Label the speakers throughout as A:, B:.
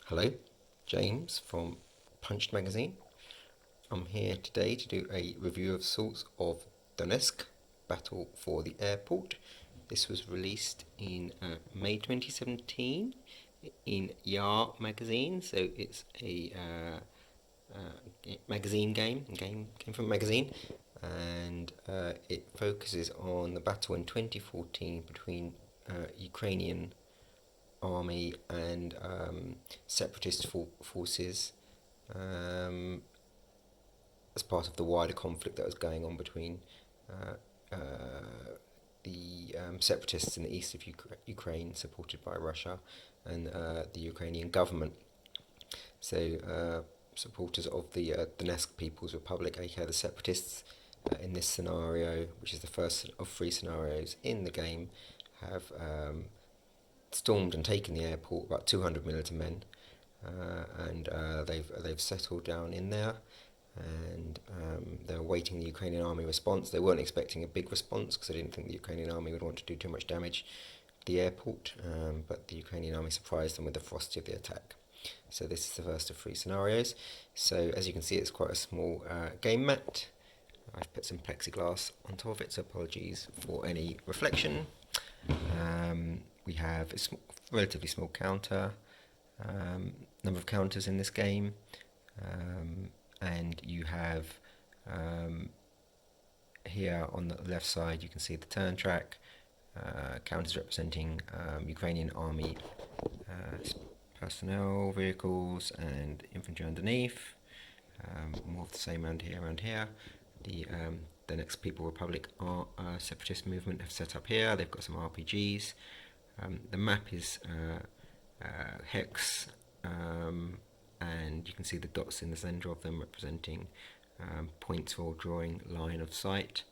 A: Hello, James from Punched Magazine. I'm here today to do a review of sorts of Donetsk, Battle for the Airport. This was released in May 2017 in YAAH magazine, so it's a magazine game from a magazine, and it focuses on the battle in 2014 between Ukrainian army and separatist forces um, as part of the wider conflict that was going on between uh, the separatists in the east of Ukraine, supported by Russia, and the Ukrainian government. So, supporters of the Donetsk People's Republic, aka the separatists, in this scenario, which is the first of three scenarios in the game, have stormed and taken the airport, about 200 militant men, and they've settled down in there, and they're awaiting the Ukrainian army response. They weren't expecting a big response because they didn't think the Ukrainian army would want to do too much damage to the airport, but the Ukrainian army surprised them with the ferocity of the attack. So this is the first of three scenarios. So as you can see, it's quite a small game mat. I've put some plexiglass on top of it, so apologies for any reflection. We have a relatively small counter, number of counters in this game, and you have here on the left side you can see the turn track, counters representing Ukrainian army personnel, vehicles and infantry underneath. More of the same around here. The next People Republic separatist movement have set up here. They've got some RPGs. The map is hex, and you can see the dots in the center of them representing points for drawing line of sight.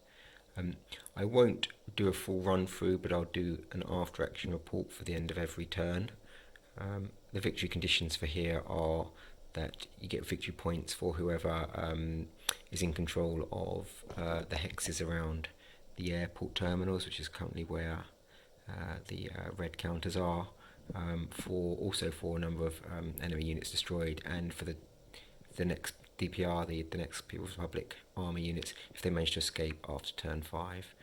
A: I won't do a full run through, but I'll do an after action report for the end of every turn. The victory conditions for here are that you get victory points for whoever is in control of the hexes around the airport terminals, which is currently where the red counters are, for a number of enemy units destroyed, and for the next DPR, the next People's Republic army units, if they manage to escape after turn 5.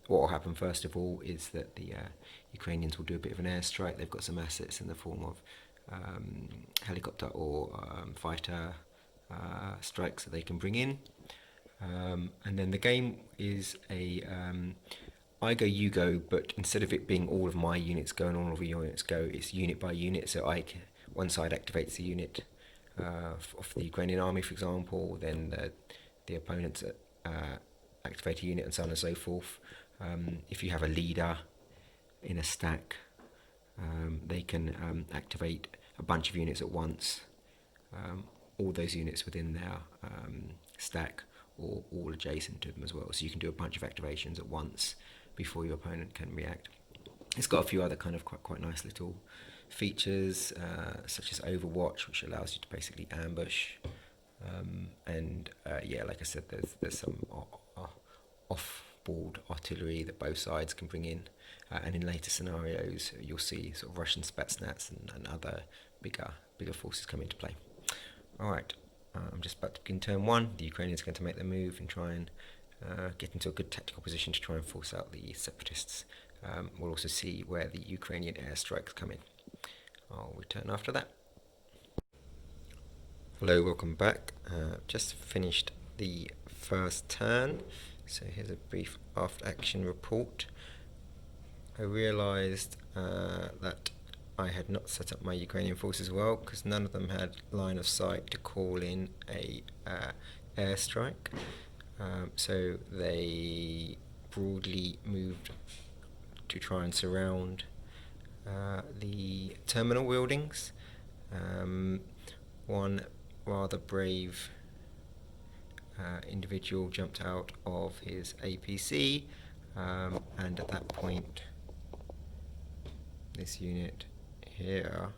A: What will happen first of all is that the Ukrainians will do a bit of an airstrike. They've got some assets in the form of helicopter or fighter strikes that they can bring in, and then the game is a I go, you go, but instead of it being all of my units go and all of your units go, it's unit by unit. So one side activates the unit of the Ukrainian army, for example, then the opponents activate a unit, and so on and so forth. If you have a leader in a stack, they can activate a bunch of units at once, all those units within their stack or all adjacent to them as well. So you can do a bunch of activations at once before your opponent can react. It's got a few other kind of quite nice little features, such as Overwatch, which allows you to basically ambush, and like I said, there's some off-board artillery that both sides can bring in, and in later scenarios you'll see sort of Russian Spetsnaz and other bigger forces come into play. Alright, I'm just about to begin turn 1. The Ukrainians are going to make their move and try and get into a good tactical position to try and force out the separatists. We'll also see where the Ukrainian airstrikes come in. I'll return after that. Hello, welcome back. Just finished the first turn, so here's a brief after action report. I realised that I had not set up my Ukrainian forces well, because none of them had line of sight to call in a airstrike. So they broadly moved to try and surround the terminal buildings. One rather brave individual jumped out of his APC, and at that point this unit here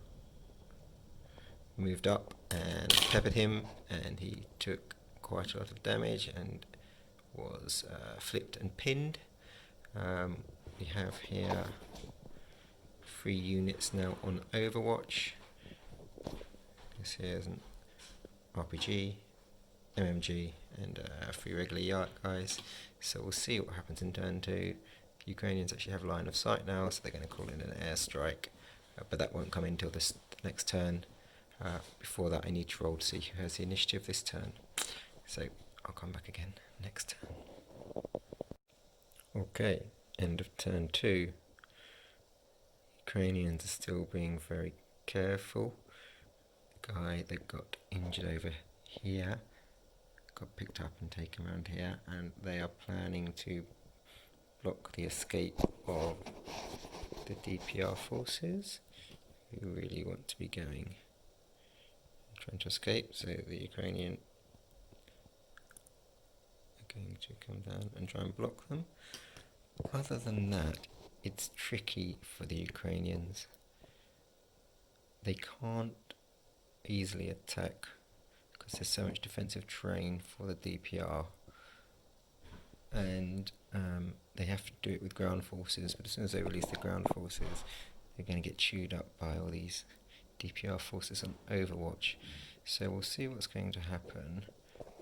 A: moved up and peppered him, and he took quite a lot of damage and was flipped and pinned. We have here 3 units now on Overwatch. This here is an RPG, MMG, and 3 regular YAAH guys. So we'll see what happens in turn 2. The Ukrainians actually have line of sight now, so they're going to call in an airstrike, but that won't come in until the next turn. Before that, I need to roll to see who has the initiative this turn. So I'll come back again next turn. Okay, end of turn 2. Ukrainians are still being very careful. The guy that got injured over here got picked up and taken around here, and they are planning to block the escape of the DPR forces, who really want to be trying to escape. So the Ukrainian are going to come down and try and block them. Other than that, it's tricky for the Ukrainians. They can't easily attack because there's so much defensive terrain for the DPR, and they have to do it with ground forces, but as soon as they release the ground forces, they're going to get chewed up by all these DPR forces on Overwatch. So we'll see what's going to happen.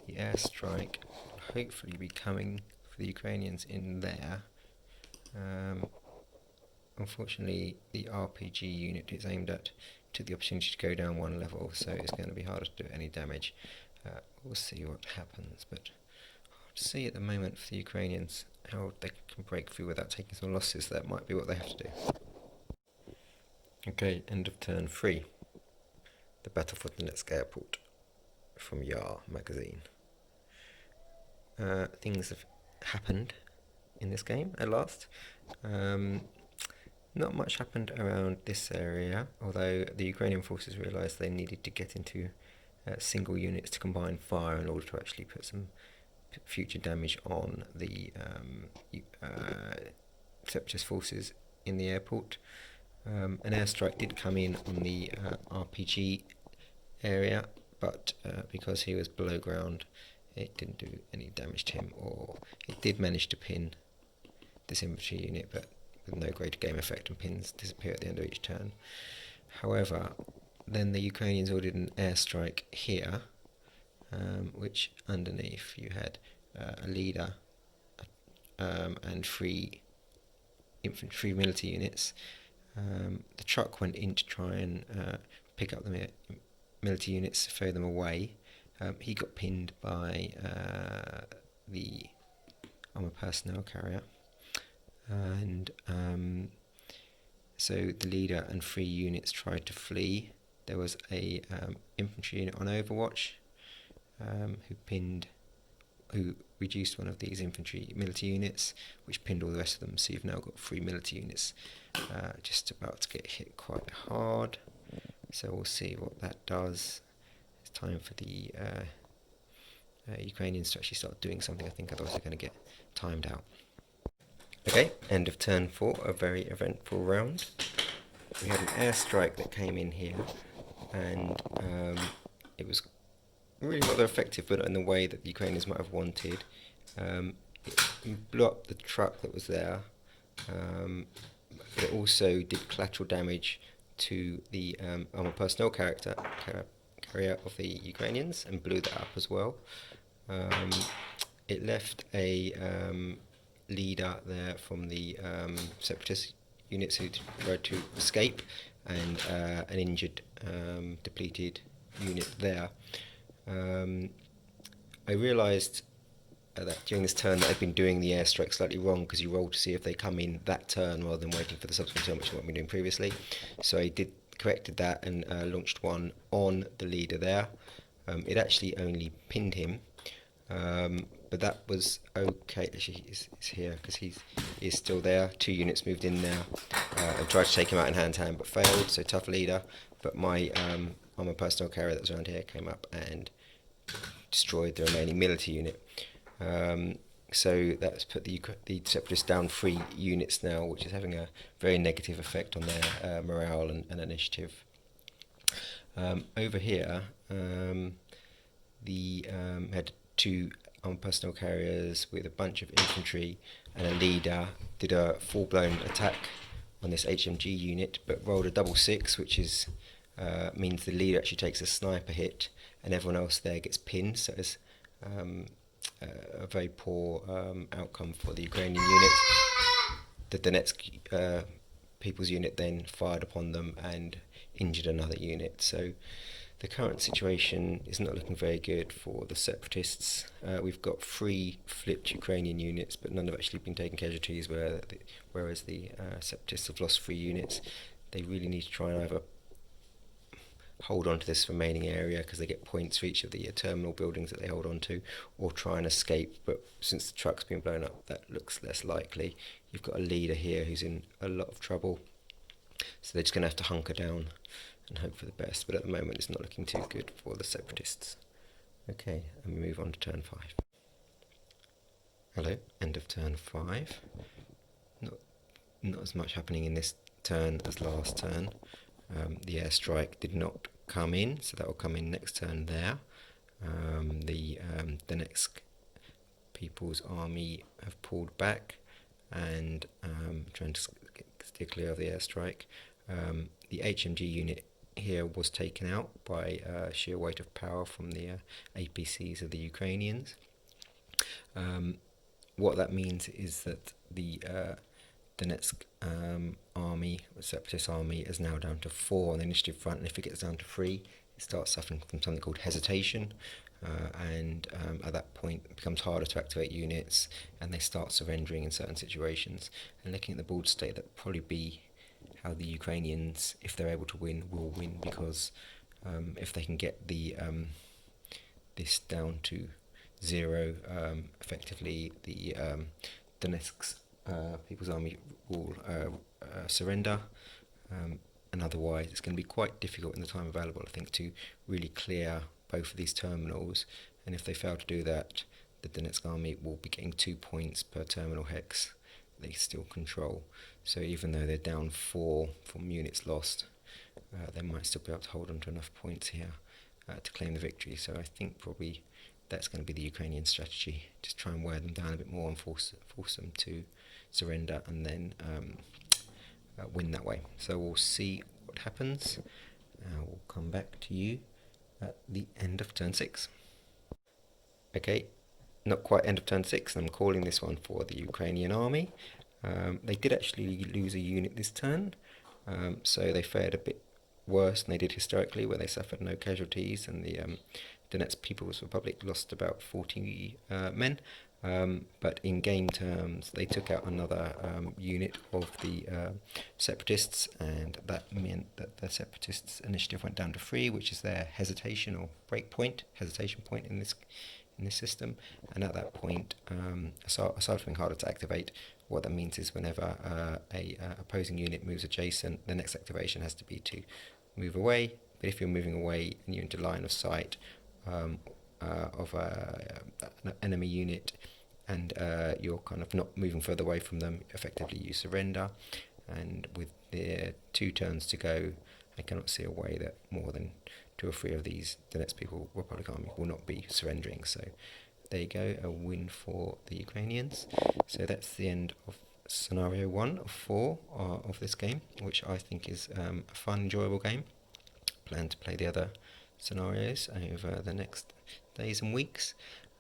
A: The airstrike will hopefully be coming for the Ukrainians in there. Unfortunately, the RPG unit is aimed at took the opportunity to go down 1 level, so it's going to be harder to do any damage. We'll see what happens, but hard to see at the moment for the Ukrainians how they can break through without taking some losses. That might be what they have to do. Okay, end of turn 3. The Battle for Donetsk Airport from YAAH magazine. Things have happened in this game at last. Not much happened around this area, although the Ukrainian forces realised they needed to get into single units to combine fire in order to actually put some future damage on the separatist forces in the airport. An airstrike did come in on the RPG area, but because he was below ground, it didn't do any damage to him, or it did manage to pin this infantry unit, but with no greater game effect, and pins disappear at the end of each turn. However, then the Ukrainians ordered an airstrike here, which underneath you had a leader and 3 infantry military units. The truck went in to try and pick up the military units, throw them away. He got pinned by the armoured personnel carrier, and so the leader and 3 units tried to flee. There was a infantry unit on Overwatch who reduced one of these infantry military units, which pinned all the rest of them. So you've now got 3 military units just about to get hit quite hard. So we'll see what that does. It's time for the Ukrainians to actually start doing something, I think, otherwise they're going to get timed out. Okay, end of turn 4, a very eventful round. We had an airstrike that came in here, and it was really rather effective, but in the way that the Ukrainians might have wanted. It blew up the truck that was there, but it also did collateral damage to the armoured personnel carrier of the Ukrainians and blew that up as well. It left a leader there from the separatist units who tried to escape, and an injured, depleted unit there. I realised that during this turn that I'd been doing the airstrike slightly wrong, because you roll to see if they come in that turn rather than waiting for the subsequent turn, which is what I've been doing previously. So I corrected that and launched one on the leader there. It actually only pinned him, but that was okay. Actually, he's here because he is still there. 2 units moved in now and tried to take him out in hand-to-hand, but failed. So tough leader. But my armoured personnel carrier that was around here came up and destroyed the remaining military unit. So that's put the separatists down 3 units now, which is having a very negative effect on their morale and initiative. Over here, the had 2 armoured personnel carriers with a bunch of infantry, and a leader did a full-blown attack on this HMG unit, but rolled a double 6, which is means the leader actually takes a sniper hit and everyone else there gets pinned. So it's a very poor outcome for the Ukrainian unit. The Donetsk people's unit then fired upon them and injured another unit. So the current situation is not looking very good for the separatists. We've got 3 flipped Ukrainian units, but none have actually been taking casualties, whereas the separatists have lost 3 units. They really need to try and either hold on to this remaining area because they get points for each of the terminal buildings that they hold on to, or try and escape, but since the truck's been blown up, that looks less likely. You've got a leader here who's in a lot of trouble, so they're just going to have to hunker down and hope for the best, but at the moment it's not looking too good for the separatists. Okay, and we move on to turn 5. Hello, end of turn 5. Not as much happening in this turn as last turn. The airstrike did not come in, so that will come in next turn there. The Donetsk People's Army have pulled back and trying to steer clear of the airstrike. The HMG unit here was taken out by sheer weight of power from the APCs of the Ukrainians. What that means is that the Donetsk army, the separatist army, is now down to 4 on the initiative front, and if it gets down to 3, it starts suffering from something called hesitation, and at that point it becomes harder to activate units, and they start surrendering in certain situations. And looking at the board state, that would probably be how the Ukrainians, if they're able to win, will win, because if they can get the this down to 0, effectively the Donetsk's People's Army will surrender, and otherwise it's going to be quite difficult in the time available, I think, to really clear both of these terminals. And if they fail to do that, the Donetsk Army will be getting 2 points per terminal hex they still control. So even though they're down 4 from units lost, they might still be able to hold on to enough points here to claim the victory. So I think probably that's going to be the Ukrainian strategy, just try and wear them down a bit more and force them to surrender, and then win that way. So we'll see what happens. We'll come back to you at the end of turn 6. Okay, not quite end of turn 6, I'm calling this one for the Ukrainian army. They did actually lose a unit this turn, so they fared a bit worse than they did historically, where they suffered no casualties, and the Donetsk People's Republic lost about 40 men. But in game terms, they took out another unit of the separatists, and that meant that the separatists' initiative went down to 3, which is their hesitation or hesitation point in this system. And at that point, aside from being harder to activate, what that means is whenever a opposing unit moves adjacent, the next activation has to be to move away. But if you're moving away and you're into line of sight of an enemy unit, and you're kind of not moving further away from them, effectively you surrender. And with the 2 turns to go, I cannot see a way that more than 2 or 3 of these Donetsk People Republic Army will not be surrendering. So there you go, a win for the Ukrainians. So that's the end of scenario 1 of 4 of this game, which I think is a fun, enjoyable game. Plan to play the other scenarios over the next days and weeks.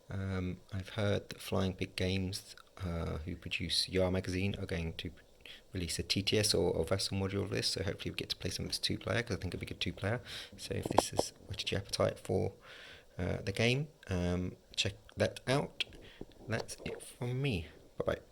A: I've heard that Flying Pig Games, who produce YAAH magazine, are going to release a TTS or Vassal module of this, so hopefully we get to play some of this 2-player, because I think it'll be a good 2-player. So if this is whetted your appetite for the game, check that out. That's it from me. Bye bye.